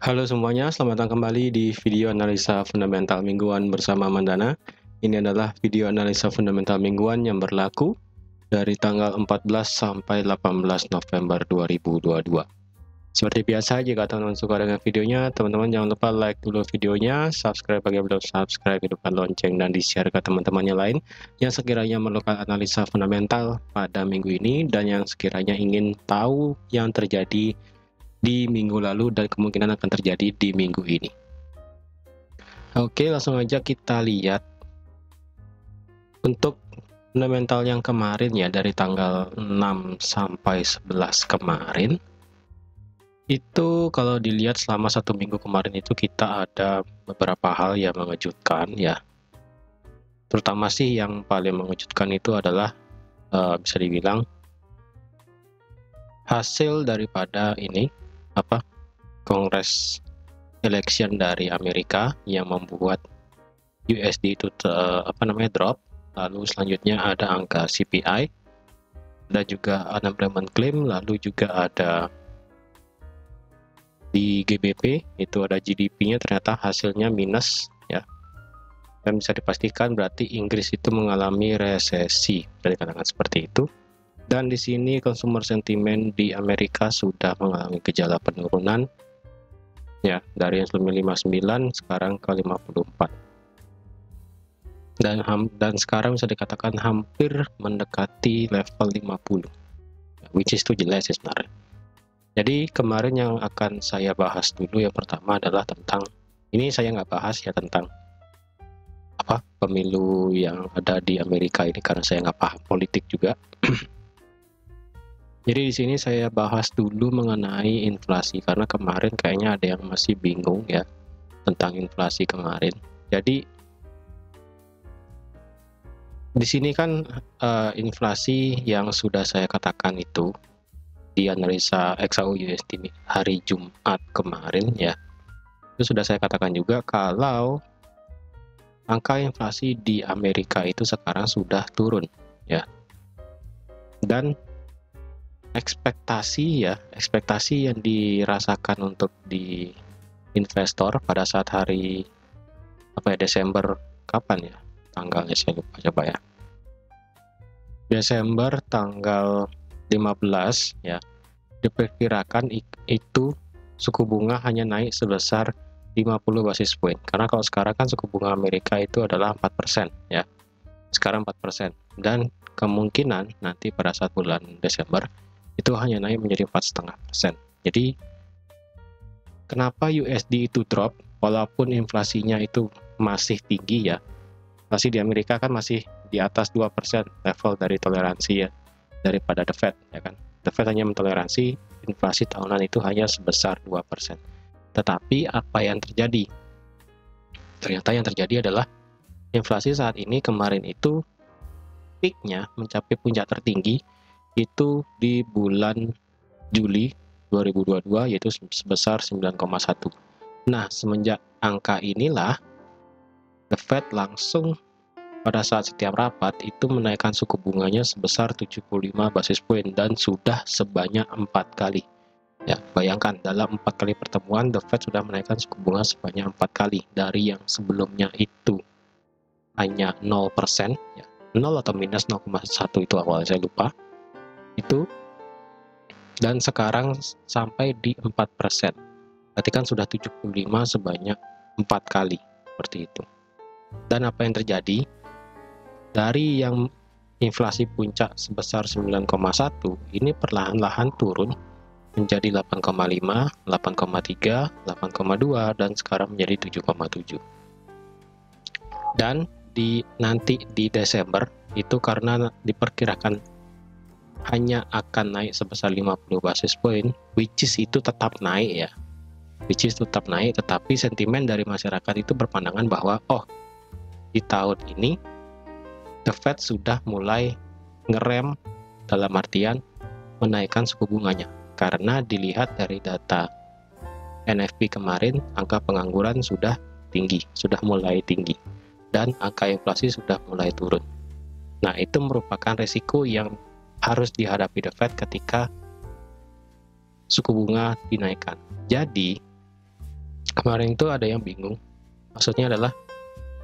Halo semuanya, selamat datang kembali di video analisa fundamental mingguan bersama Mandana. Ini adalah video analisa fundamental mingguan yang berlaku dari tanggal 14 sampai 18 November 2022. Seperti biasa, jika teman-teman suka dengan videonya, teman-teman jangan lupa like dulu videonya, subscribe bagi yang belum subscribe, hidupkan lonceng, dan di-share ke teman-teman yang lain yang sekiranya memerlukan analisa fundamental pada minggu ini dan yang sekiranya ingin tahu yang terjadi di minggu lalu dan kemungkinan akan terjadi di minggu ini. Oke, langsung aja kita lihat untuk fundamental yang kemarin ya, dari tanggal 6 sampai 11 kemarin. Itu kalau dilihat selama satu minggu kemarin itu kita ada beberapa hal yang mengejutkan ya. Terutama sih yang paling mengejutkan itu adalah bisa dibilang hasil daripada ini Kongres election dari Amerika yang membuat USD itu drop. Lalu selanjutnya ada angka CPI dan juga unemployment claim, lalu juga ada di GBP itu ada GDP-nya ternyata hasilnya minus ya. Dan bisa dipastikan berarti Inggris itu mengalami resesi, bisa dikatakan seperti itu. Dan di sini consumer sentiment di Amerika sudah mengalami gejala penurunan ya, dari yang sebelumnya 59 sekarang ke 54. Dan sekarang bisa dikatakan hampir mendekati level 50. Which is itu jelas sih sebenarnya. Jadi kemarin yang akan saya bahas dulu yang pertama adalah tentang, ini saya nggak bahas ya tentang pemilu yang ada di Amerika ini karena saya nggak paham politik juga. Jadi di sini saya bahas dulu mengenai inflasi karena kemarin kayaknya ada yang masih bingung ya tentang inflasi kemarin. Jadi di sini kan inflasi yang sudah saya katakan itu di analisa XAU USD hari Jumat kemarin ya, itu sudah saya katakan juga kalau angka inflasi di Amerika itu sekarang sudah turun ya. Dan ekspektasi yang dirasakan untuk di investor pada saat hari Desember, kapan ya tanggalnya saya lupa, coba ya, Desember tanggal 15 ya, diperkirakan itu suku bunga hanya naik sebesar 50 basis point, karena kalau sekarang kan suku bunga Amerika itu adalah 4% ya, sekarang 4%, dan kemungkinan nanti pada saat bulan Desember itu hanya naik menjadi 4,5%. Jadi kenapa USD itu drop walaupun inflasinya itu masih tinggi ya, masih di Amerika kan masih di atas 2% level dari toleransi ya daripada The Fed ya kan. The Fed hanya mentoleransi inflasi tahunan itu hanya sebesar 2%. Tetapi apa yang terjadi? Ternyata yang terjadi adalah inflasi saat ini kemarin itu peaknya mencapai puncak tertinggi itu di bulan Juli 2022 yaitu sebesar 9,1. Nah, semenjak angka inilah The Fed langsung pada saat setiap rapat itu menaikkan suku bunganya sebesar 75 basis point dan sudah sebanyak 4 kali. Ya, bayangkan dalam 4 kali pertemuan The Fed sudah menaikkan suku bunga sebanyak 4 kali dari yang sebelumnya itu hanya 0% ya. 0 atau minus 0,1 itu awal saya lupa. Itu dan sekarang sampai di 4%. Berarti kan sudah 75 sebanyak 4 kali seperti itu. Dan apa yang terjadi? Dari yang inflasi puncak sebesar 9,1 ini perlahan-lahan turun menjadi 8,5, 8,3, 8,2 dan sekarang menjadi 7,7. Dan nanti di Desember itu karena diperkirakan hanya akan naik sebesar 50 basis point, which is itu tetap naik ya, tetapi sentimen dari masyarakat itu berpandangan bahwa di tahun ini The Fed sudah mulai ngerem dalam artian menaikkan suku bunganya, karena dilihat dari data NFP kemarin angka pengangguran sudah mulai tinggi dan angka inflasi sudah mulai turun. Nah, itu merupakan resiko yang harus dihadapi The Fed ketika suku bunga dinaikkan. Jadi kemarin itu ada yang bingung, maksudnya adalah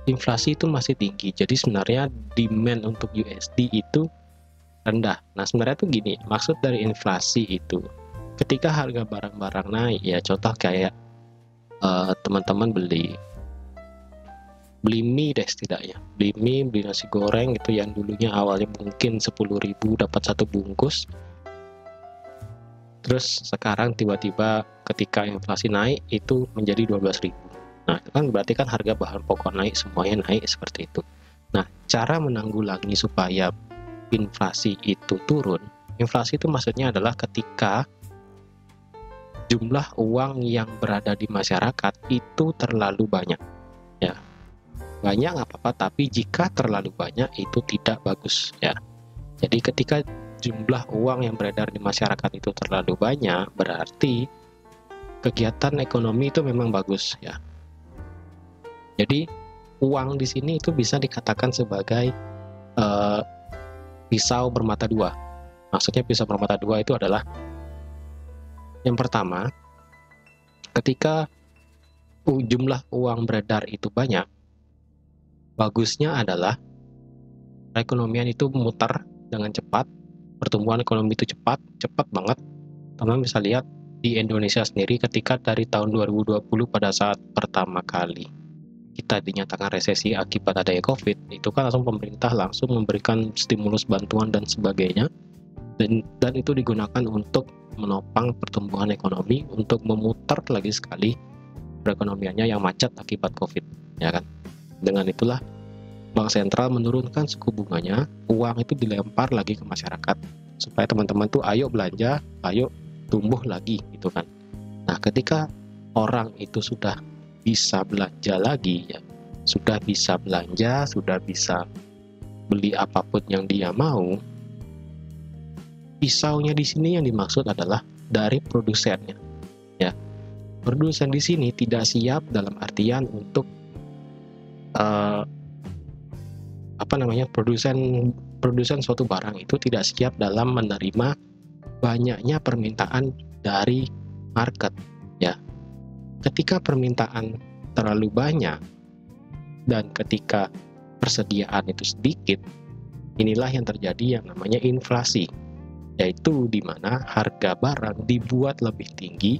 inflasi itu masih tinggi, jadi sebenarnya demand untuk USD itu rendah. Nah sebenarnya tuh gini, maksud dari inflasi itu ketika harga barang-barang naik, ya contoh kayak teman-teman beli mie deh, setidaknya beli mie, beli nasi goreng itu yang dulunya awalnya mungkin 10.000 dapat satu bungkus, terus sekarang tiba-tiba ketika inflasi naik itu menjadi 12.000. Nah itu kan berarti kan harga bahan pokok naik, semuanya naik seperti itu. Nah cara menanggulangi supaya inflasi itu turun, inflasi itu maksudnya adalah ketika jumlah uang yang berada di masyarakat itu terlalu banyak, ya. Banyak nggak apa-apa, tapi jika terlalu banyak itu tidak bagus, ya. Jadi ketika jumlah uang yang beredar di masyarakat itu terlalu banyak, berarti kegiatan ekonomi itu memang bagus, ya. Jadi uang di sini itu bisa dikatakan sebagai pisau bermata dua. Maksudnya pisau bermata dua itu adalah yang pertama, ketika jumlah uang beredar itu banyak, bagusnya adalah perekonomian itu memutar dengan cepat, pertumbuhan ekonomi itu cepat banget. Teman bisa lihat di Indonesia sendiri ketika dari tahun 2020 pada saat pertama kali kita dinyatakan resesi akibat adanya COVID, itu kan langsung pemerintah langsung memberikan stimulus bantuan dan sebagainya, dan itu digunakan untuk menopang pertumbuhan ekonomi, untuk memutar lagi sekali perekonomiannya yang macet akibat COVID, ya kan? Dengan itulah Bank Sentral menurunkan suku bunganya, uang itu dilempar lagi ke masyarakat supaya teman-teman tuh ayo belanja, ayo tumbuh lagi gitu kan. Nah, ketika orang itu sudah bisa belanja lagi, ya, sudah bisa belanja, sudah bisa beli apapun yang dia mau, pisaunya di sini yang dimaksud adalah dari produsennya, ya. Produsen di sini tidak siap dalam artian untuk produsen suatu barang itu tidak siap dalam menerima banyaknya permintaan dari market, ya. Ketika permintaan terlalu banyak dan ketika persediaan itu sedikit, inilah yang terjadi yang namanya inflasi, yaitu di mana harga barang dibuat lebih tinggi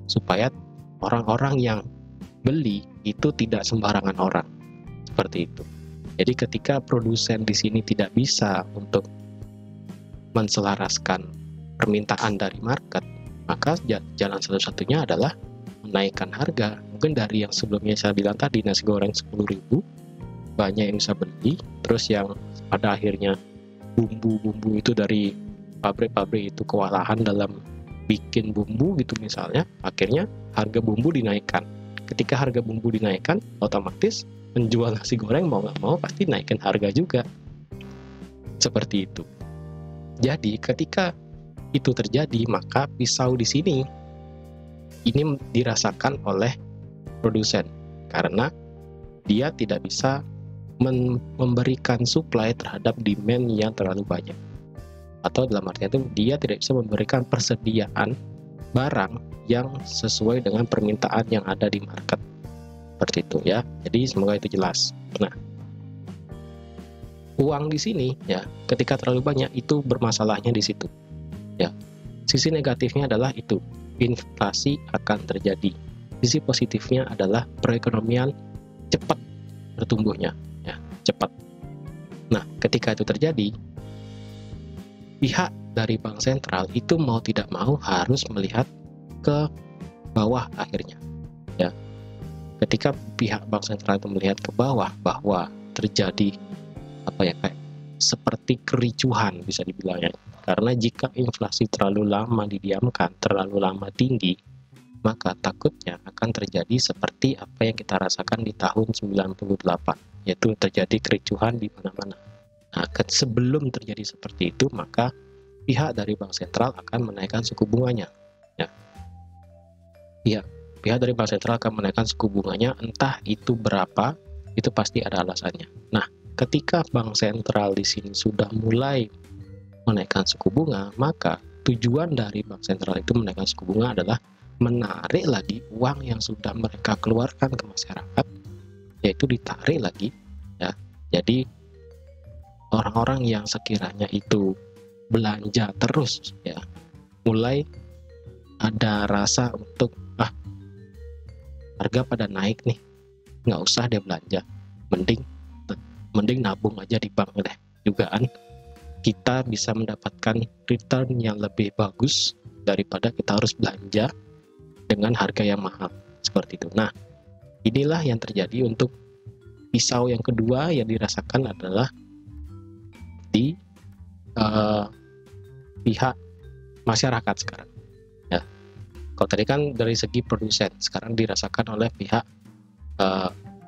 supaya orang-orang yang beli itu tidak sembarangan orang, seperti itu. Jadi ketika produsen di sini tidak bisa untuk menselaraskan permintaan dari market, maka jalan satu-satunya adalah menaikkan harga. Mungkin dari yang sebelumnya saya bilang tadi, nasi goreng 10.000, banyak yang bisa beli, terus yang pada akhirnya bumbu-bumbu itu dari pabrik-pabrik itu kewalahan dalam bikin bumbu gitu misalnya, akhirnya harga bumbu dinaikkan. Ketika harga bumbu dinaikkan, otomatis penjual nasi goreng mau nggak mau pasti naikin harga juga. Seperti itu. Jadi ketika itu terjadi, maka pisau di sini ini dirasakan oleh produsen karena dia tidak bisa memberikan supply terhadap demand yang terlalu banyak. Atau dalam artian itu dia tidak bisa memberikan persediaan barang yang sesuai dengan permintaan yang ada di market. Seperti itu ya. Jadi semoga itu jelas. Nah, uang di sini ya, ketika terlalu banyak itu bermasalahnya di situ. Ya. Sisi negatifnya adalah itu, inflasi akan terjadi. Sisi positifnya adalah perekonomian cepat bertumbuhnya, ya, cepat. Nah, ketika itu terjadi, pihak dari bank sentral itu mau tidak mau harus melihat ke bawah akhirnya, ya. Ketika pihak bank sentral itu melihat ke bawah bahwa terjadi kayak seperti kericuhan bisa dibilang ya. Karena jika inflasi terlalu lama didiamkan, terlalu lama tinggi, maka takutnya akan terjadi seperti apa yang kita rasakan di tahun 98, yaitu terjadi kericuhan di mana-mana. Nah, sebelum terjadi seperti itu, maka pihak dari bank sentral akan menaikkan suku bunganya. Ya, pihak dari bank sentral akan menaikkan suku bunganya, entah itu berapa, itu pasti ada alasannya. Nah, ketika bank sentral di sini sudah mulai menaikkan suku bunga, maka tujuan dari bank sentral itu menaikkan suku bunga adalah menarik lagi uang yang sudah mereka keluarkan ke masyarakat, yaitu ditarik lagi ya. Jadi orang-orang yang sekiranya itu belanja terus ya, mulai ada rasa untuk harga pada naik nih, nggak usah dia belanja, mending nabung aja di bank deh. Dugaan kita bisa mendapatkan return yang lebih bagus daripada kita harus belanja dengan harga yang mahal seperti itu. Nah, inilah yang terjadi untuk pisau yang kedua yang dirasakan adalah di pihak masyarakat sekarang ya. Kalau tadi kan dari segi produsen, sekarang dirasakan oleh pihak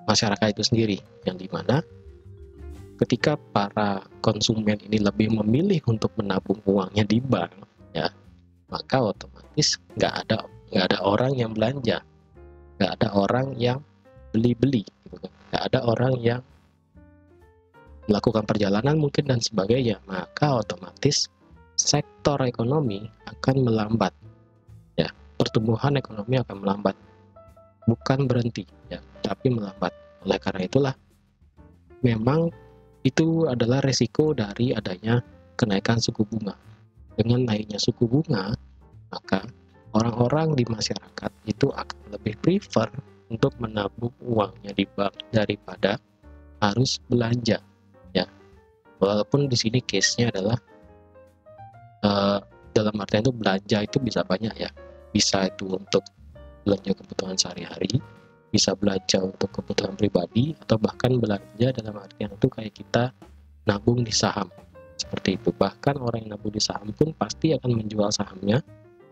masyarakat itu sendiri, yang dimana ketika para konsumen ini lebih memilih untuk menabung uangnya di bank ya, maka otomatis nggak ada orang yang belanja, nggak ada orang yang beli gitu kan, nggak ada orang yang melakukan perjalanan mungkin dan sebagainya, maka otomatis sektor ekonomi akan melambat ya, pertumbuhan ekonomi akan melambat, bukan berhenti ya, tapi melambat. Oleh karena itulah memang itu adalah resiko dari adanya kenaikan suku bunga. Dengan naiknya suku bunga, maka orang-orang di masyarakat itu akan lebih prefer untuk menabung uangnya di bank daripada harus belanja ya. Walaupun di sini case-nya adalah dalam artian itu belanja itu bisa banyak ya, bisa itu untuk belanja kebutuhan sehari-hari, bisa belanja untuk kebutuhan pribadi, atau bahkan belanja dalam artian itu kayak kita nabung di saham seperti itu. Bahkan orang yang nabung di saham pun pasti akan menjual sahamnya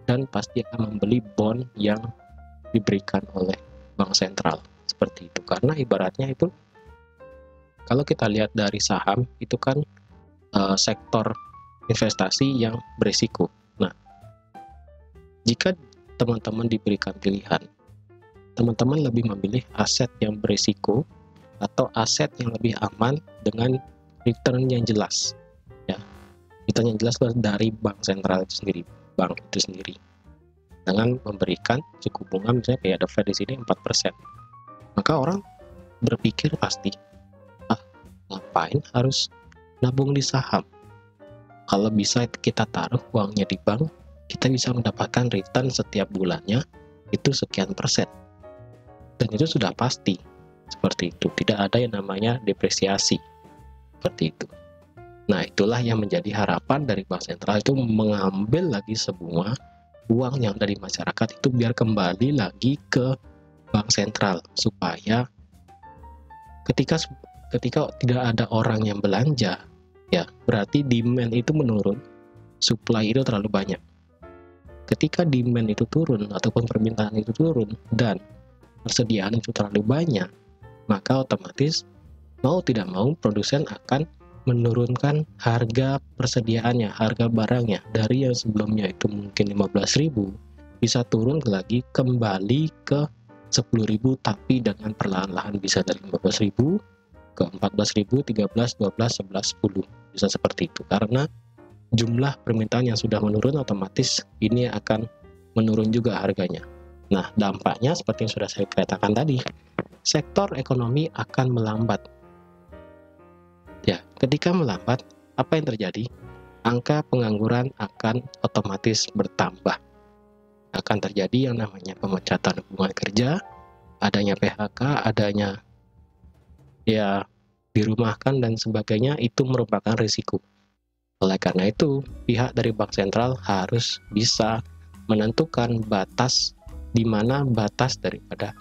dan pasti akan membeli bond yang diberikan oleh bank sentral seperti itu. Karena ibaratnya itu kalau kita lihat dari saham itu kan sektor investasi yang berisiko. Nah, jika teman-teman diberikan pilihan, teman-teman lebih memilih aset yang berisiko atau aset yang lebih aman dengan return yang jelas ya, return yang jelas dari bank sentral itu sendiri, bank itu sendiri, dengan memberikan suku bunga misalnya kayak The Fed di sini 4%, maka orang berpikir pasti, ngapain harus nabung di saham, kalau bisa kita taruh uangnya di bank, kita bisa mendapatkan return setiap bulannya itu sekian persen. Dan itu sudah pasti seperti itu, tidak ada yang namanya depresiasi seperti itu. Nah, itulah yang menjadi harapan dari bank sentral, itu mengambil lagi semua uang yang dari masyarakat itu biar kembali lagi ke bank sentral, supaya ketika tidak ada orang yang belanja ya, berarti demand itu menurun, supply itu terlalu banyak. Ketika demand itu turun ataupun permintaan itu turun dan persediaan itu terlalu banyak, maka otomatis mau tidak mau produsen akan menurunkan harga persediaannya, harga barangnya, dari yang sebelumnya itu mungkin 15.000 bisa turun lagi kembali ke 10.000, tapi dengan perlahan-lahan, bisa dari 15.000 ke 14.000, 13, 12, 11, 10, bisa seperti itu. Karena jumlah permintaan yang sudah menurun, otomatis ini akan menurun juga harganya. Nah, dampaknya seperti yang sudah saya katakan tadi, sektor ekonomi akan melambat. Ya, ketika melambat, apa yang terjadi? Angka pengangguran akan otomatis bertambah. Akan terjadi yang namanya pemecatan hubungan kerja, adanya PHK, adanya ya dirumahkan dan sebagainya, itu merupakan risiko. Oleh karena itu, pihak dari bank sentral harus bisa menentukan batas, di mana batas daripada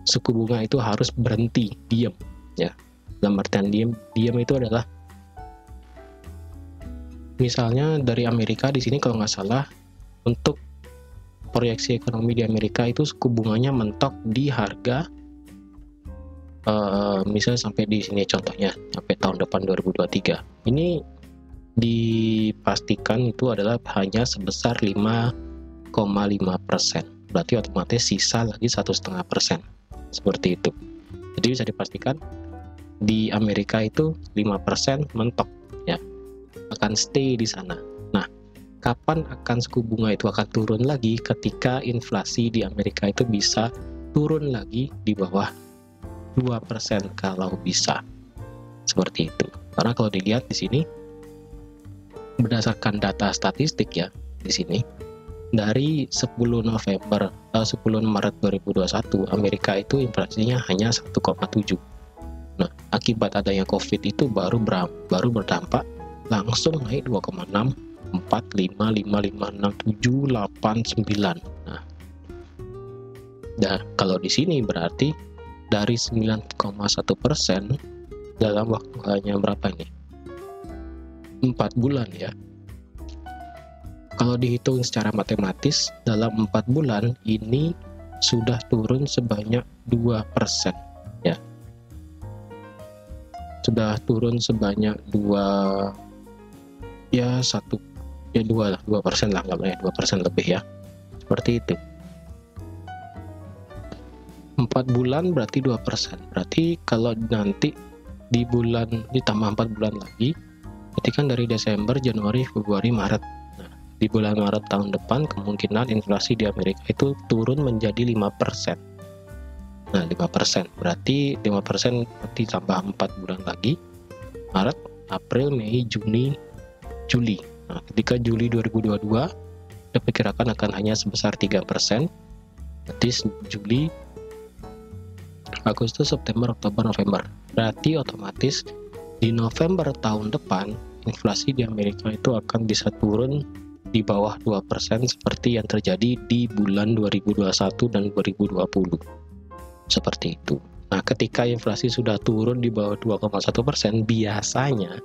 suku bunga itu harus berhenti diam ya. Dalam artian diam itu adalah misalnya dari Amerika di sini kalau nggak salah, untuk proyeksi ekonomi di Amerika itu suku bunganya mentok di harga misalnya sampai di sini contohnya sampai tahun depan 2023. Ini dipastikan itu adalah hanya sebesar 5,5%. Berarti otomatis sisa lagi 1,5% seperti itu. Jadi bisa dipastikan di Amerika itu 5% mentok ya, akan stay di sana. Nah, kapan akan suku bunga itu akan turun lagi ketika inflasi di Amerika itu bisa turun lagi di bawah 2% kalau bisa. Seperti itu. Karena kalau dilihat di sini berdasarkan data statistik ya di sini dari 10 Maret 2021 Amerika itu inflasinya hanya 1,7. Nah, akibat adanya COVID itu baru berdampak langsung naik 2,6, 4, 5, 5, 5, 6, 7, 8, 9. Nah, kalau di sini berarti dari 9,1% dalam waktu hanya berapa nih? 4 bulan ya. Kalau dihitung secara matematis, dalam 4 bulan ini sudah turun sebanyak 2% ya. Sudah turun sebanyak 2% lah, nggak 2% lebih ya. Seperti itu. 4 bulan berarti 2%. Berarti kalau nanti ditambah 4 bulan lagi, berarti kan dari Desember, Januari, Februari, Maret. Nah, di bulan Maret tahun depan kemungkinan inflasi di Amerika itu turun menjadi 5%. Nah, 5%. Berarti 5% ditambah 4 bulan lagi. Maret, April, Mei, Juni, Juli. Nah, ketika Juli 2022 diperkirakan akan hanya sebesar 3%. Berarti Juli, Agustus, September, Oktober, November. Berarti otomatis di November tahun depan inflasi di Amerika itu akan bisa turun di bawah 2% seperti yang terjadi di bulan 2021 dan 2020. Seperti itu. Nah, ketika inflasi sudah turun di bawah 2,1%, biasanya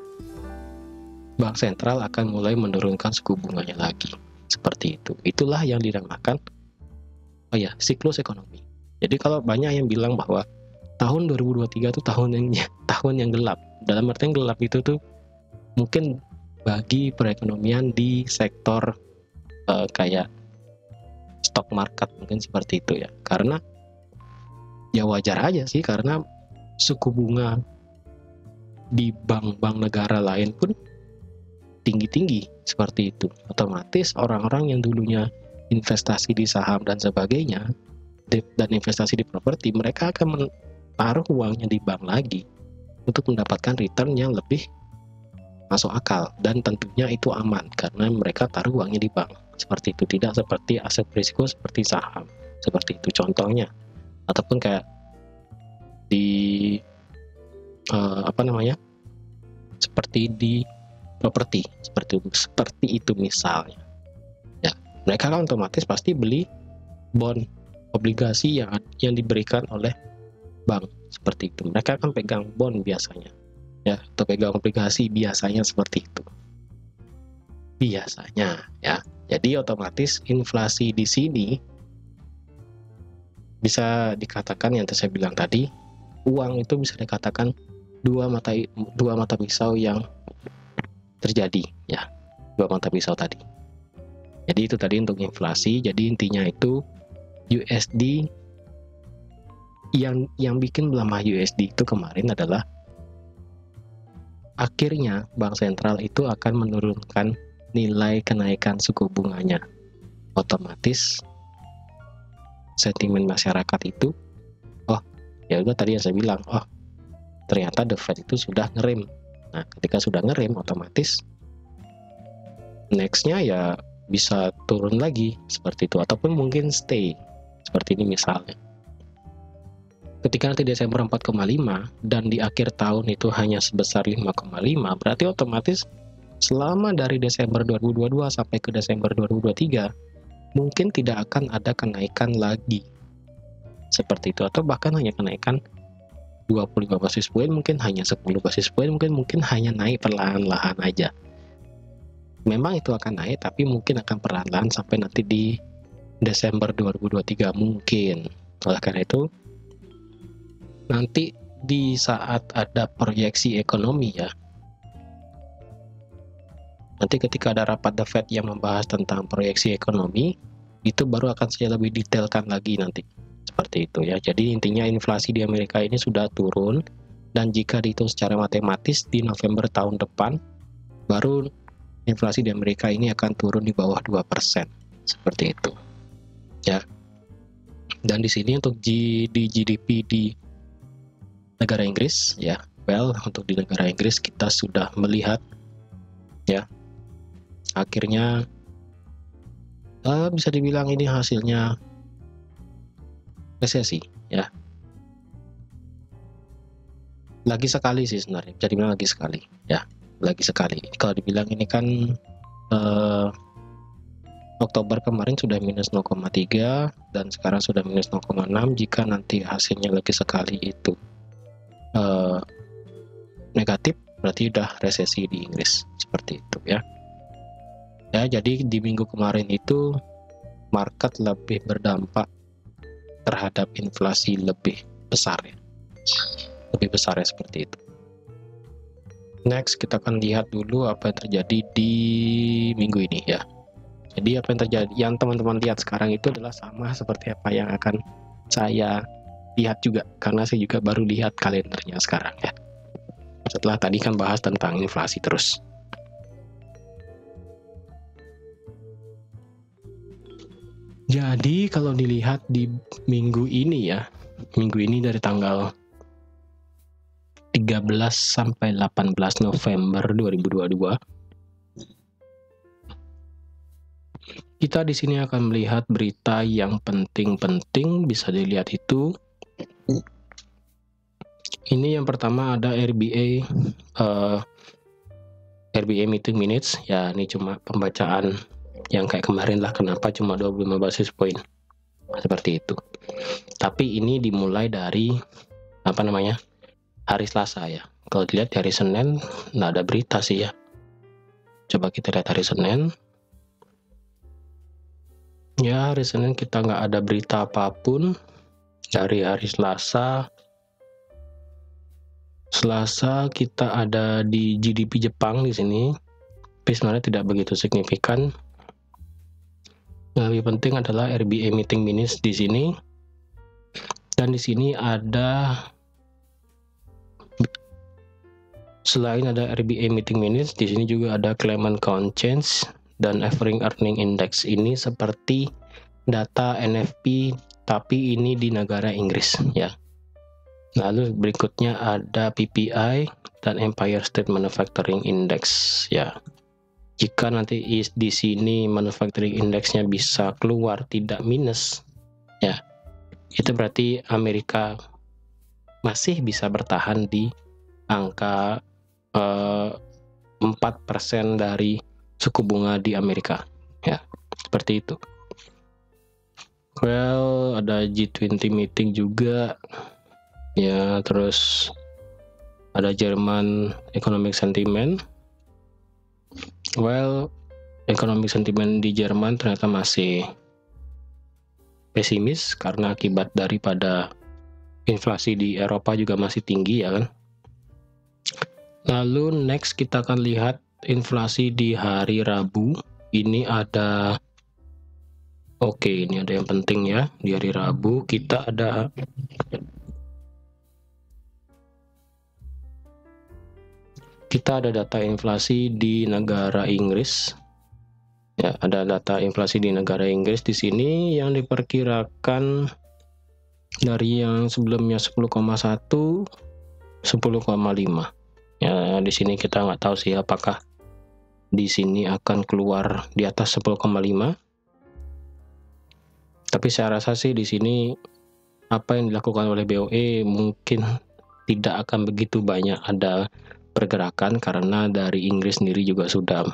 Bank Sentral akan mulai menurunkan suku bunganya lagi. Seperti itu. Itulah yang dinamakan siklus ekonomi. Jadi kalau banyak yang bilang bahwa tahun 2023 itu tahun yang gelap. Dalam artian gelap itu tuh mungkin bagi perekonomian di sektor kayak stock market mungkin seperti itu ya. Karena ya wajar aja sih, karena suku bunga di bank-bank negara lain pun tinggi-tinggi seperti itu. Otomatis orang-orang yang dulunya investasi di saham dan sebagainya dan investasi di properti, mereka akan menaruh uangnya di bank lagi untuk mendapatkan return yang lebih masuk akal, dan tentunya itu aman karena mereka taruh uangnya di bank. Seperti itu, tidak seperti aset berisiko seperti saham. Seperti itu contohnya. Ataupun kayak di seperti di properti, seperti itu misalnya ya, mereka kan otomatis pasti beli bond, obligasi yang diberikan oleh bank. Seperti itu, mereka akan pegang bond biasanya ya, atau pegang obligasi biasanya, seperti itu biasanya ya. Jadi otomatis inflasi di sini bisa dikatakan yang saya bilang tadi, uang itu bisa dikatakan dua mata pisau yang terjadi ya, dua mata pisau tadi. Jadi itu tadi untuk inflasi. Jadi intinya itu USD yang bikin melemah USD itu kemarin adalah akhirnya Bank Sentral itu akan menurunkan nilai kenaikan suku bunganya. Otomatis sentimen masyarakat itu, ya udah tadi yang saya bilang, ternyata The Fed itu sudah ngerem. Nah, ketika sudah ngerem, otomatis nextnya ya bisa turun lagi seperti itu, ataupun mungkin stay seperti ini misalnya. Ketika nanti Desember 4,5 dan di akhir tahun itu hanya sebesar 5,5, berarti otomatis selama dari Desember 2022 sampai ke Desember 2023 mungkin tidak akan ada kenaikan lagi seperti itu, atau bahkan hanya kenaikan 25 basis poin, mungkin hanya 10 basis poin, mungkin hanya naik perlahan-lahan aja. Memang itu akan naik, tapi mungkin akan perlahan-lahan sampai nanti di Desember 2023 mungkin. Oleh karena itu, nanti di saat ada proyeksi ekonomi ya, nanti ketika ada rapat The Fed yang membahas tentang proyeksi ekonomi, itu baru akan saya lebih detailkan lagi nanti. Seperti itu ya. Jadi intinya inflasi di Amerika ini sudah turun, dan jika dihitung secara matematis di November tahun depan baru inflasi di Amerika ini akan turun di bawah 2%, seperti itu ya. Dan di sini untuk di GDP di negara Inggris ya, untuk di negara Inggris kita sudah melihat ya, akhirnya bisa dibilang ini hasilnya resesi ya. Lagi sekali sih sebenarnya, bisa dibilang lagi sekali ya, lagi sekali. Kalau dibilang ini kan Oktober kemarin sudah minus 0,3 dan sekarang sudah minus 0,6. Jika nanti hasilnya lagi sekali itu negatif, berarti udah resesi di Inggris, seperti itu ya. Ya, jadi di minggu kemarin itu market lebih berdampak terhadap inflasi lebih besar ya, seperti itu. Next kita akan lihat dulu apa yang terjadi di minggu ini ya. Jadi apa yang terjadi, yang teman-teman lihat sekarang itu adalah sama seperti apa yang akan saya lihat juga, karena saya juga baru lihat kalendernya sekarang ya. Setelah tadi kan bahas tentang inflasi terus. Jadi kalau dilihat di minggu ini ya, minggu ini dari tanggal 13 sampai 18 November 2022, kita di sini akan melihat berita yang penting-penting, bisa dilihat itu. Ini yang pertama ada RBA meeting minutes ya, ini cuma pembacaan yang kayak kemarin lah, kenapa cuma 25 basis point seperti itu. Tapi ini dimulai dari hari Selasa ya. Kalau dilihat hari Senin nggak ada berita sih ya. Coba kita lihat hari Senin. Ya, hari Senin kita nggak ada berita apapun. Dari hari Selasa kita ada di GDP Jepang di sini, tapi sebenarnya tidak begitu signifikan. Yang lebih penting adalah RBA meeting minutes di sini. Dan di sini ada, selain ada RBA meeting minutes, di sini juga ada Clement Count Change dan Average Earning Index. Ini seperti data NFP tapi ini di negara Inggris ya. Lalu berikutnya ada PPI dan Empire State Manufacturing Index ya. Jika nanti di sini manufacturing indexnya bisa keluar tidak minus ya, itu berarti Amerika masih bisa bertahan di angka 4% dari suku bunga di Amerika ya, seperti itu. Ada G20 meeting juga ya, terus ada Jerman economic sentiment. Economic sentiment di Jerman ternyata masih pesimis karena akibat daripada inflasi di Eropa juga masih tinggi ya kan. Lalu next kita akan lihat inflasi di hari Rabu. Ini ada ini ada yang penting ya. Di hari Rabu kita ada data inflasi di negara Inggris. Ya, ada data inflasi di negara Inggris di sini yang diperkirakan dari yang sebelumnya 10,1 10,5. Ya, di sini kita nggak tahu sih apakah di sini akan keluar di atas 10,5. Tapi saya rasa sih di sini apa yang dilakukan oleh BOE mungkin tidak akan begitu banyak ada pergerakan, karena dari Inggris sendiri juga sudah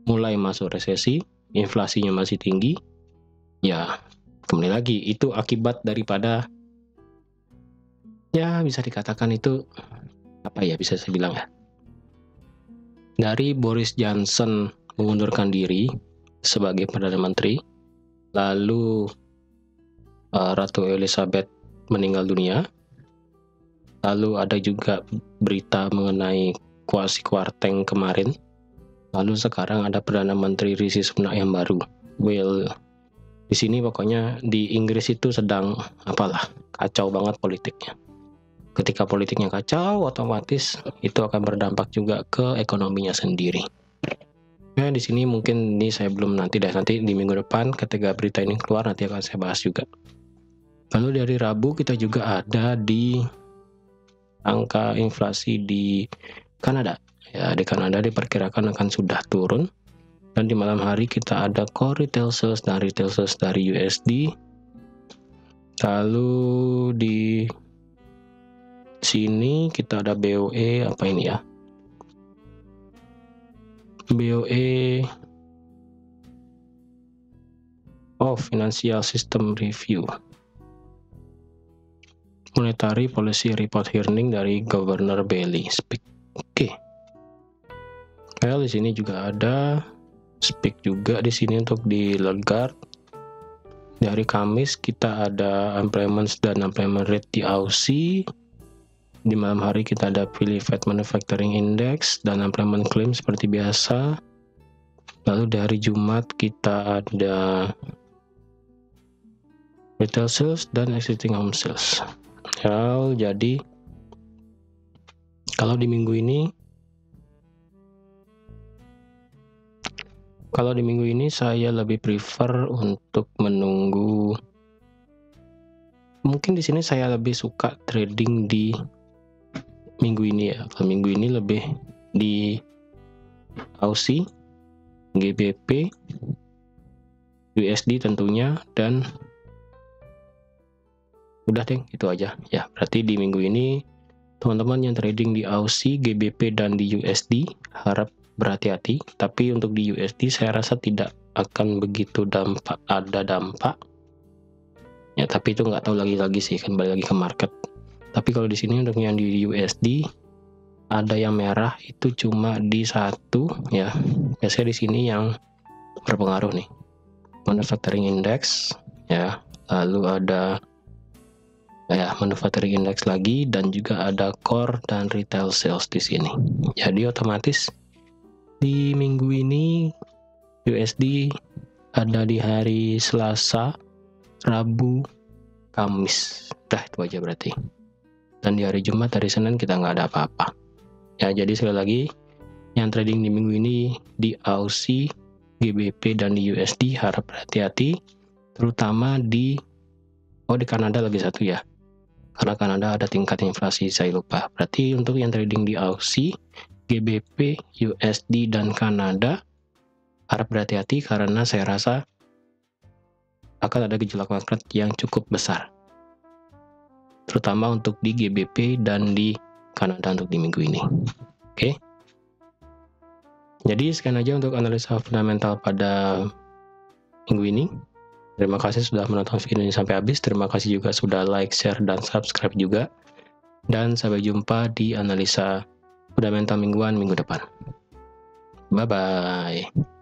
mulai masuk resesi, inflasinya masih tinggi. Ya, kembali lagi itu akibat daripada, ya bisa dikatakan itu bisa saya bilang ya, dari Boris Johnson mengundurkan diri sebagai Perdana Menteri, lalu Ratu Elizabeth meninggal dunia, lalu ada juga berita mengenai Kwasi Kwarteng kemarin, lalu sekarang ada Perdana Menteri Rishi Sunak yang baru. Di sini pokoknya di Inggris itu sedang kacau banget politiknya. Ketika politiknya kacau, otomatis itu akan berdampak juga ke ekonominya sendiri. Nah, di sini mungkin ini saya belum, nanti di minggu depan ketika berita ini keluar nanti akan saya bahas juga. Lalu dari Rabu kita juga ada di angka inflasi di Kanada. Ya, di Kanada diperkirakan akan sudah turun. Dan di malam hari kita ada core retail sales dan retail sales dari USD. Lalu di sini kita ada BOE, apa ini ya? BOE Financial System Review, Monetary Policy Report Hearing dari Governor Bailey speak. Oke. Well, di sini juga ada speak juga di sini untuk di Lagarde. Di hari Kamis kita ada employment dan employment rate di Aussie. Di malam hari kita ada Philly Fed Manufacturing Index dan employment claim seperti biasa. Lalu di hari Jumat kita ada retail sales dan existing home sales. Jadi kalau di minggu ini saya lebih prefer untuk menunggu. Mungkin di sini saya lebih suka trading di minggu ini ya. Kalau minggu ini lebih di Aussie, GBP, USD tentunya, dan udah deh, itu aja ya. Berarti di minggu ini teman-teman yang trading di Aussie, GBP, dan di USD harap berhati-hati. Tapi untuk di USD saya rasa tidak akan begitu ada dampak ya, tapi itu nggak tahu lagi sih, kan balik lagi ke market. Tapi kalau di sini untuk yang di USD ada yang merah itu cuma di satu ya. Biasanya di sini yang berpengaruh nih manufacturing index ya, lalu ada manufacturing index lagi, dan juga ada core dan retail sales di sini. Jadi otomatis di minggu ini USD ada di hari Selasa, Rabu, Kamis. Dah itu aja berarti. Dan di hari Jumat, hari Senin kita nggak ada apa-apa. Ya, jadi sekali lagi yang trading di minggu ini di Aussie, GBP, dan di USD harap berhati-hati, terutama di Kanada lagi satu ya. Karena Kanada ada tingkat inflasi, saya lupa. Berarti untuk yang trading di Aussie, GBP, USD, dan Kanada harap berhati-hati karena saya rasa akan ada gejolak market yang cukup besar. Terutama untuk di GBP dan di Kanada untuk di minggu ini. Oke. Jadi sekian aja untuk analisa fundamental pada minggu ini. Terima kasih sudah menonton video ini sampai habis. Terima kasih juga sudah like, share, dan subscribe juga. Dan sampai jumpa di analisa fundamental mingguan minggu depan. Bye-bye.